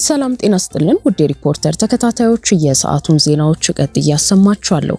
ሰላም ጤና ይስጥልን ውድ ሪፖርተር ተከታታዮች የሰዓቱን ዜናዎች ቀጥዬ ያሰማችኋለሁ።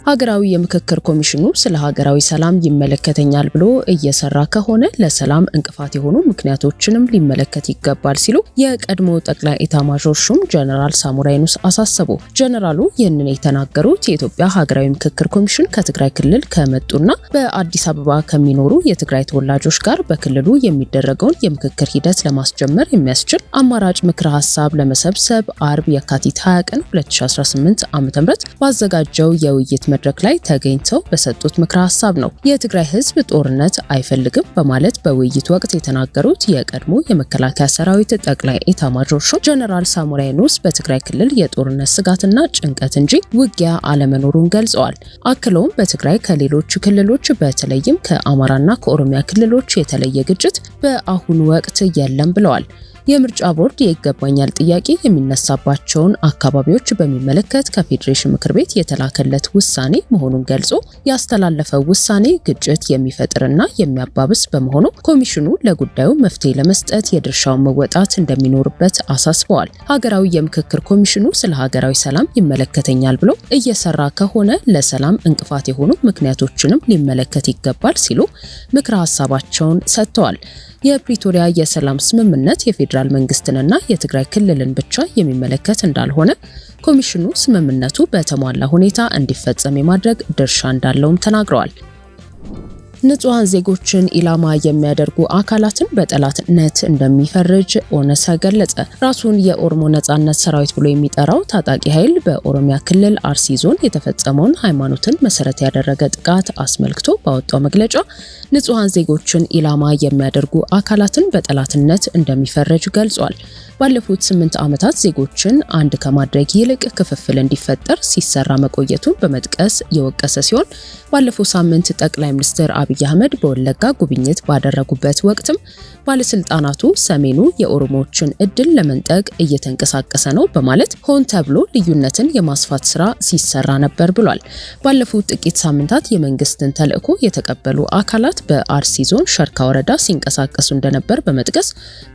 ሀገራዊ የምክክር ኮሚሽኑ ስለ ሀገራዊ ሰላም ይመለከተኛል ብሎ እየሰራ ከሆነ ለሰላም እንቅፋት የሆኑ ምክንያቶችንም ሊመለከት ይገባል ሲሉ የቀድሞ ጠቅላይ ኤታማዦር ሹም ጀነራል ሳሞራ የኑስ አሳሰቡ። ጀነራሉ ይህንን የተናገሩት የኢትዮጵያ ሀገራዊ ምክክር ኮሚሽን ከትግራይ ክልል ከመጡና በአዲስ አበባ ከሚኖሩ የትግራይ ተወላጆች ጋር በክልሉ የሚደረገውን የምክክር ሂደት ለማስጀመር የሚያስችል አማራጭ ምክረ ሀሳብ ለመሰብሰብ አርብ የካቲት 20 ቀን 2018 ዓ.ም ባዘጋጀው የውይይት መድረክ ላይ ተገኝተው በሰጡት ምክረ ሀሳብ ነው። የትግራይ ህዝብ ጦርነት አይፈልግም በማለት በውይይቱ ወቅት የተናገሩት የቀድሞ የመከላከያ ሰራዊት ጠቅላይ ኤታማዦር ሹም ጀነራል ሳሞራ የኑስ በትግራይ ክልል የጦርነት ስጋትና ጭንቀት እንጂ ውጊያ አለመኖሩን ገልጸዋል። አክለውም በትግራይ ከሌሎች ክልሎች በተለይም ከአማራና ከኦሮሚያ ክልሎች የተለየ ግጭት በአሁኑ ወቅት የለም ብለዋል። የምርጫ ቦርድ የይገባኛል ጥያቄ የሚነሳባቸውን አካባቢዎች በሚመለከት ከፌዴሬሽን ምክር ቤት የተላከለት ውሳኔ መሆኑን ገልጾ ያስተላለፈው ውሳኔ ግጭት የሚፈጥርና የሚያባብስ በመሆኑ ኮሚሽኑ ለጉዳዩ መፍትሄ ለመስጠት የድርሻውን መወጣት እንደሚኖርበት አሳስበዋል። ሀገራዊ የምክክር ኮሚሽኑ ስለ ሀገራዊ ሰላም ይመለከተኛል ብሎ እየሰራ ከሆነ ለሰላም እንቅፋት የሆኑ ምክንያቶችንም ሊመለከት ይገባል ሲሉ ምክረ ሀሳባቸውን ሰጥተዋል። የፕሪቶሪያ የሰላም ስምምነት የፌዴራል መንግስትንና የትግራይ ክልልን ብቻ የሚመለከት እንዳልሆነ ኮሚሽኑ ስምምነቱ በተሟላ ሁኔታ እንዲፈጸም የማድረግ ድርሻ እንዳለውም ተናግረዋል። ንጹሃን ዜጎችን ኢላማ የሚያደርጉ አካላትን በጠላትነት እንደሚፈርጅ ኦነሰ ገለጸ። ራሱን የኦሮሞ ነጻነት ሰራዊት ብሎ የሚጠራው ታጣቂ ኃይል በኦሮሚያ ክልል አርሲ ዞን የተፈጸመውን ሃይማኖትን መሰረት ያደረገ ጥቃት አስመልክቶ ባወጣው መግለጫ ንጹሃን ዜጎችን ኢላማ የሚያደርጉ አካላትን በጠላትነት እንደሚፈርጅ ገልጿል። ባለፉት 8 ዓመታት ዜጎችን አንድ ከማድረግ ይልቅ ክፍፍል እንዲፈጠር ሲሰራ መቆየቱን በመጥቀስ የወቀሰ ሲሆን ባለፈው ሳምንት ጠቅላይ ሚኒስትር አብይ አህመድ በወለጋ ጉብኝት ባደረጉበት ወቅትም ባለስልጣናቱ ሰሜኑ የኦሮሞዎችን እድል ለመንጠቅ እየተንቀሳቀሰ ነው በማለት ሆን ተብሎ ልዩነትን የማስፋት ስራ ሲሰራ ነበር ብሏል። ባለፉት ጥቂት ሳምንታት የመንግስትን ተልዕኮ የተቀበሉ አካላት በአርሲ ዞን ሸርካ ወረዳ ሲንቀሳቀሱ እንደነበር በመጥቀስ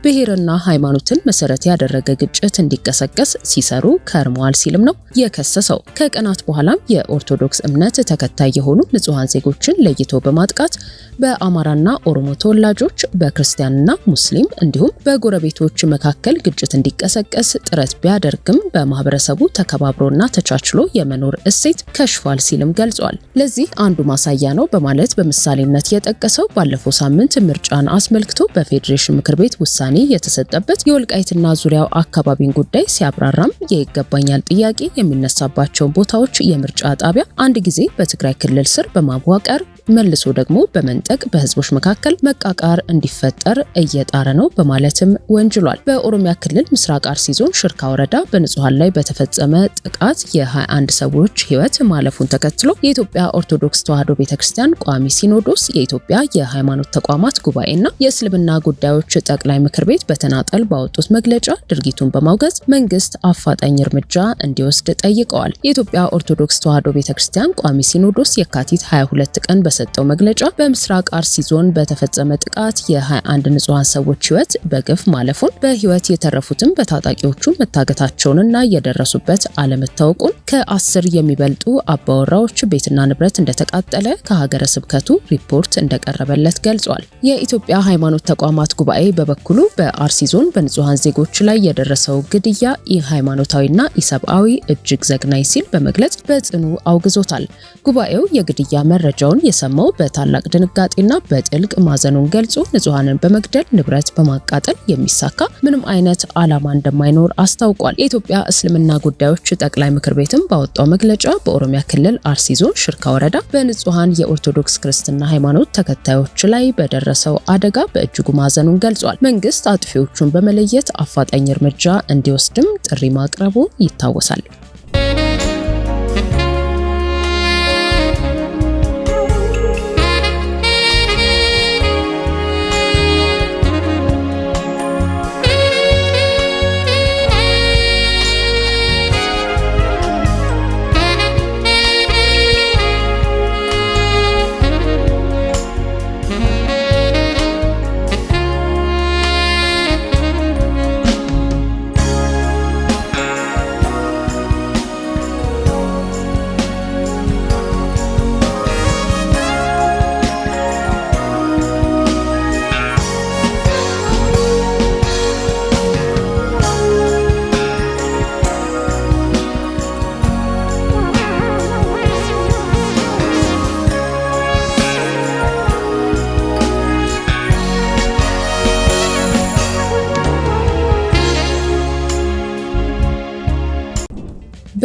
ብሔርና ሃይማኖትን መሰረት ያደረገ ግጭት እንዲቀሰቀስ ሲሰሩ ከርመዋል ሲልም ነው የከሰሰው። ከቀናት በኋላም የኦርቶዶክስ እምነት ተከታይ የሆኑ ንጹሃን ዜጎችን ለይቶ በማጥቃት በአማራና ኦሮሞ ተወላጆች በክርስቲያንና ሙስሊም እንዲሁም በጎረቤቶች መካከል ግጭት እንዲቀሰቀስ ጥረት ቢያደርግም በማህበረሰቡ ተከባብሮና ተቻችሎ የመኖር እሴት ከሽፏል ሲልም ገልጿል። ለዚህ አንዱ ማሳያ ነው በማለት በምሳሌነት የጠቀሰው ባለፈው ሳምንት ምርጫን አስመልክቶ በፌዴሬሽን ምክር ቤት ውሳኔ የተሰጠበት የወልቃይትና ዙሪያው አካባቢን ጉዳይ ሲያብራራም የይገባኛል ጥያቄ የሚነሳባቸውን ቦታዎች የምርጫ ጣቢያ አንድ ጊዜ በትግራይ ክልል ስር በማዋቀር መልሶ ደግሞ በመንጠቅ በህዝቦች መካከል መቃቃር እንዲፈጠር እየጣረ ነው በማለትም ወንጅሏል። በኦሮሚያ ክልል ምስራቅ አርሲ ዞን ሽርካ ወረዳ በንጹሃን ላይ በተፈጸመ ጥቃት የ21 ሰዎች ህይወት ማለፉን ተከትሎ የኢትዮጵያ ኦርቶዶክስ ተዋሕዶ ቤተክርስቲያን ቋሚ ሲኖዶስ፣ የኢትዮጵያ የሃይማኖት ተቋማት ጉባኤና የእስልምና ጉዳዮች ጠቅላይ ምክር ቤት በተናጠል ባወጡት መግለጫ ድርጊቱን በማውገዝ መንግስት አፋጣኝ እርምጃ እንዲወስድ ጠይቀዋል። የኢትዮጵያ ኦርቶዶክስ ተዋሕዶ ቤተክርስቲያን ቋሚ ሲኖዶስ የካቲት 22 ቀን በሰጠው መግለጫ በምስራቅ አርሲ ዞን በተፈጸመ ጥቃት የ21 ንጹሃን ሰዎች ህይወት በግፍ ማለፉን በህይወት የተረፉትም በታጣቂዎቹ መታገታቸውንና የደረሱበት አለመታወቁን ከ10 የሚበልጡ አባወራዎች ቤትና ንብረት እንደተቃጠለ ከሀገረ ስብከቱ ሪፖርት እንደቀረበለት ገልጿል። የኢትዮጵያ ሃይማኖት ተቋማት ጉባኤ በበኩሉ በአርሲ ዞን በንጹሃን ዜጎች ላይ የደረሰው ግድያ ኢሃይማኖታዊና ኢሰብአዊ እጅግ ዘግናኝ ሲል በመግለጽ በጽኑ አውግዞታል። ጉባኤው የግድያ መረጃውን የሰማው በታላቅ ድንጋጤና በጥልቅ ማዘኑን ገልጾ ንጹሃንን በመግደል ንብረት በማቃጠል የሚሳካ ምንም አይነት ዓላማ እንደማይኖር አስታውቋል። የኢትዮጵያ እስልምና ጉዳዮች ጠቅላይ ምክር ቤትም ባወጣው መግለጫ በኦሮሚያ ክልል አርሲ ዞን ሽርካ ወረዳ በንጹሃን የኦርቶዶክስ ክርስትና ሃይማኖት ተከታዮች ላይ በደረሰው አደጋ በእጅጉ ማዘኑን ገልጿል። መንግስት አጥፊዎቹን በመለየት አፋጣኝ እርምጃ እንዲወስድም ጥሪ ማቅረቡ ይታወሳል።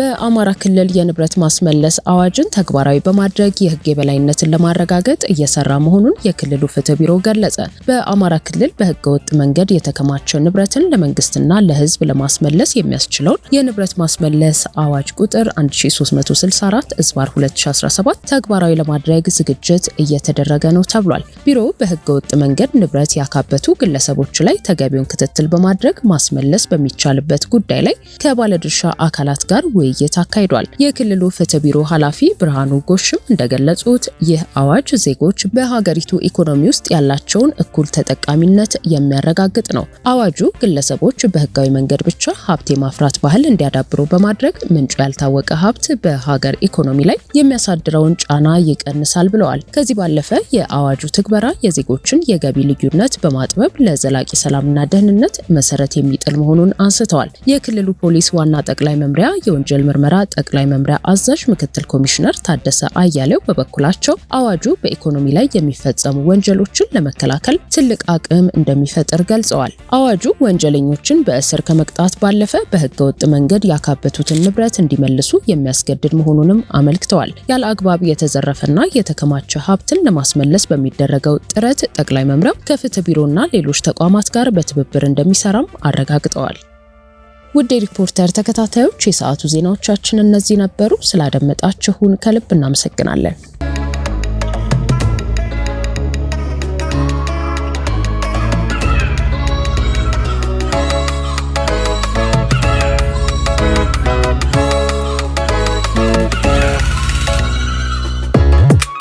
በአማራ ክልል የንብረት ማስመለስ አዋጅን ተግባራዊ በማድረግ የህግ የበላይነትን ለማረጋገጥ እየሰራ መሆኑን የክልሉ ፍትህ ቢሮ ገለጸ። በአማራ ክልል በህገወጥ መንገድ የተከማቸ ንብረትን ለመንግስትና ለህዝብ ለማስመለስ የሚያስችለውን የንብረት ማስመለስ አዋጅ ቁጥር 1364/2017 ተግባራዊ ለማድረግ ዝግጅት እየተደረገ ነው ተብሏል። ቢሮው በህገወጥ መንገድ ንብረት ያካበቱ ግለሰቦች ላይ ተገቢውን ክትትል በማድረግ ማስመለስ በሚቻልበት ጉዳይ ላይ ከባለድርሻ አካላት ጋር ውይይት አካሂዷል። የክልሉ ፍትህ ቢሮ ኃላፊ ብርሃኑ ጎሽም እንደገለጹት ይህ አዋጅ ዜጎች በሀገሪቱ ኢኮኖሚ ውስጥ ያላቸውን እኩል ተጠቃሚነት የሚያረጋግጥ ነው። አዋጁ ግለሰቦች በህጋዊ መንገድ ብቻ ሀብት የማፍራት ባህል እንዲያዳብሩ በማድረግ ምንጩ ያልታወቀ ሀብት በሀገር ኢኮኖሚ ላይ የሚያሳድረውን ጫና ይቀንሳል ብለዋል። ከዚህ ባለፈ የአዋጁ ትግበራ የዜጎችን የገቢ ልዩነት በማጥበብ ለዘላቂ ሰላምና ደህንነት መሰረት የሚጥል መሆኑን አንስተዋል። የክልሉ ፖሊስ ዋና ጠቅላይ መምሪያ የወንጀል ምርመራ ጠቅላይ መምሪያ አዛዥ ምክትል ኮሚሽነር ታደሰ አያሌው በበኩላቸው አዋጁ በኢኮኖሚ ላይ የሚፈጸሙ ወንጀሎችን ለመከላከል ትልቅ አቅም እንደሚፈጥር ገልጸዋል። አዋጁ ወንጀለኞችን በእስር ከመቅጣት ባለፈ በህገወጥ መንገድ ያካበቱትን ንብረት እንዲመልሱ የሚያስገድድ መሆኑንም አመልክተዋል። ያለ አግባብ የተዘረፈና የተከማቸ ሀብትን ለማስመለስ በሚደረገው ጥረት ጠቅላይ መምሪያው ከፍትህ ቢሮና ሌሎች ተቋማት ጋር በትብብር እንደሚሰራም አረጋግጠዋል። ውድ ሪፖርተር ተከታታዮች የሰዓቱ ዜናዎቻችን እነዚህ ነበሩ። ስላደመጣችሁን ከልብ እናመሰግናለን።